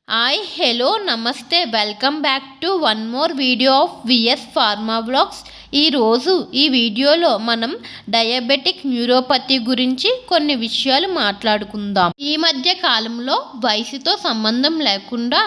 Hi hello నమస్తే welcome back to one more video of VS pharma blogs. ఈరోజు ఈ వీడియోలో మనం డయాబెటిక్ న్యూరోపతి గురించి కొన్ని విషయాలు మాట్లాడుకుందాం. ఈ మధ్య కాలంలో వయసుతో సంబంధం లేకుండా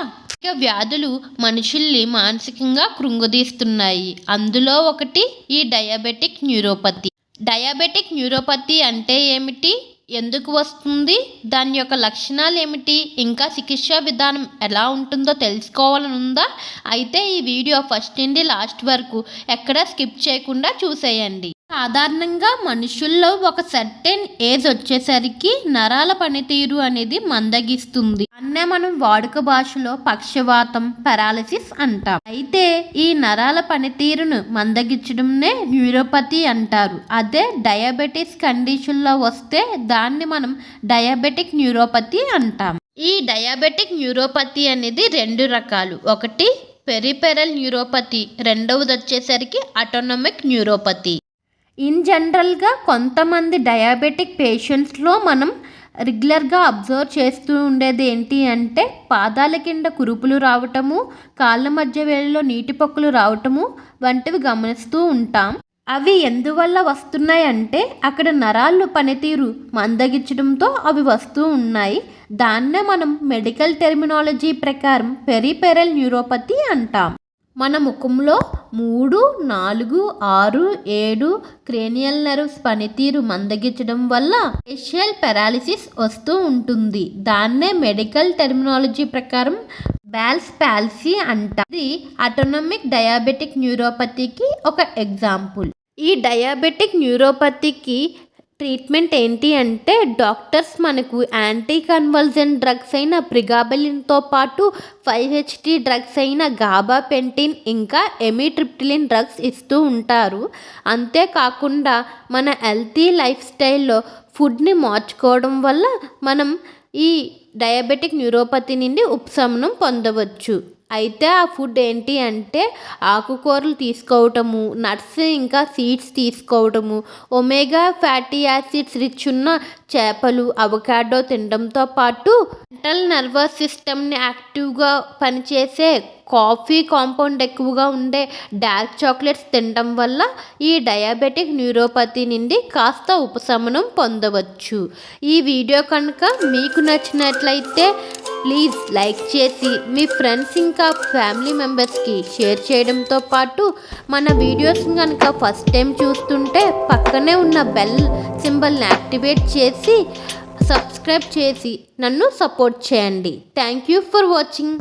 వ్యాధులు మనుషుల్ని మానసికంగా కృంగదీస్తున్నాయి. అందులో ఒకటి ఈ డయాబెటిక్ న్యూరోపతి. డయాబెటిక్ న్యూరోపతి అంటే ఏమిటి, ఎందుకు వస్తుంది, దాని యొక్క లక్షణాలు ఏమిటి, ఇంకా చికిత్సా విధానం ఎలా ఉంటుందో తెలుసుకోవాలనుందా? అయితే ఈ వీడియో ఫస్ట్ నుండి లాస్ట్ వరకు ఎక్కడా స్కిప్ చేయకుండా చూసేయండి. సాధారణంగా మనుషుల్లో ఒక సర్టెన్ ఏజ్ వచ్చేసరికి నరాల పనితీరు అనేది మందగిస్తుంది. అన్నే మనం వాడుక భాషలో పక్షవాతం, పారాలిసిస్ అంటాం. అయితే ఈ నరాల పనితీరును మందగించడంనే న్యూరోపతి అంటారు. అదే డయాబెటిస్ కండిషన్లో వస్తే దాన్ని మనం డయాబెటిక్ న్యూరోపతి అంటాం. ఈ డయాబెటిక్ న్యూరోపతి అనేది రెండు రకాలు. ఒకటి పెరిఫెరల్ న్యూరోపతి, రెండవది వచ్చేసరికి ఆటోనమిక్ న్యూరోపతి. ఇన్ జనరల్గా కొంతమంది డయాబెటిక్ పేషెంట్స్లో మనం రెగ్యులర్గా అబ్జర్వ్ చేస్తూ ఉండేది ఏంటి అంటే పాదాల కింద కురుపులు రావటము, కాళ్ళ మధ్య వేళ్ళలో నీటి పొక్కులు రావటము వంటివి గమనిస్తూ ఉంటాం. అవి ఎందువల్ల వస్తున్నాయి అంటే అక్కడ నరాలు పనితీరు మందగించడంతో అవి వస్తూ ఉన్నాయి. దాన్నే మనం మెడికల్ టెర్మినాలజీ ప్రకారం పెరిఫెరల్ న్యూరోపతి అంటాం. మన ముఖంలో 3, 4, 6, 7 క్రేనియల్ నర్వ్స్ పనితీరు మందగించడం వల్ల ఫేషియల్ పారాలిసిస్ వస్తూ ఉంటుంది. దాన్నే మెడికల్ టెర్మినాలజీ ప్రకారం బెల్స్ పాల్సీ అంటారు. ఇది ఆటోనమిక్ డయాబెటిక్ న్యూరోపతికి ఒక ఎగ్జాంపుల్. ఈ డయాబెటిక్ న్యూరోపతికి ట్రీట్మెంట్ ఏంటి అంటే డాక్టర్స్ మనకు యాంటీ కన్వల్జెంట్ డ్రగ్స్ అయిన ప్రిగాబెలిన్తో పాటు 5-HT డ్రగ్స్ అయిన గాబాపెంటిన్ ఇంకా ఎమిట్రిప్టిలిన్ డ్రగ్స్ ఇస్తూ ఉంటారు. అంతేకాకుండా మన హెల్తీ లైఫ్ స్టైల్లో ఫుడ్ని మార్చుకోవడం వల్ల మనం ఈ డయాబెటిక్ న్యూరోపతి నుండి ఉపశమనం పొందవచ్చు. అయితే ఆ ఫుడ్ ఏంటి అంటే ఆకుకూరలు తీసుకోవటము, నట్స్ ఇంకా సీడ్స్ తీసుకోవటము, ఒమేగా ఫ్యాటీ యాసిడ్స్ రిచ్ ఉన్న చేపలు, అవకాడో తినడంతో పాటు సెంట్రల్ నర్వస్ సిస్టమ్ని యాక్టివ్గా పనిచేసే కాఫీ కాంపౌండ్ ఎక్కువగా ఉండే డార్క్ చాక్లెట్స్ తినడం వల్ల ఈ డయాబెటిక్ న్యూరోపతి నుండి కాస్త ఉపశమనం పొందవచ్చు. ఈ వీడియో కనుక మీకు నచ్చినట్లయితే ప్లీజ్ లైక్ చేసి మీ ఫ్రెండ్స్ ఇంకా ఫ్యామిలీ మెంబర్స్కి షేర్ చేయడంతో పాటు మన వీడియోస్ కనుక ఫస్ట్ టైం చూస్తుంటే పక్కనే ఉన్న బెల్ సింబల్ని యాక్టివేట్ చేసి సబ్స్క్రైబ్ చేసి నన్ను సపోర్ట్ చేయండి. Thank you for watching.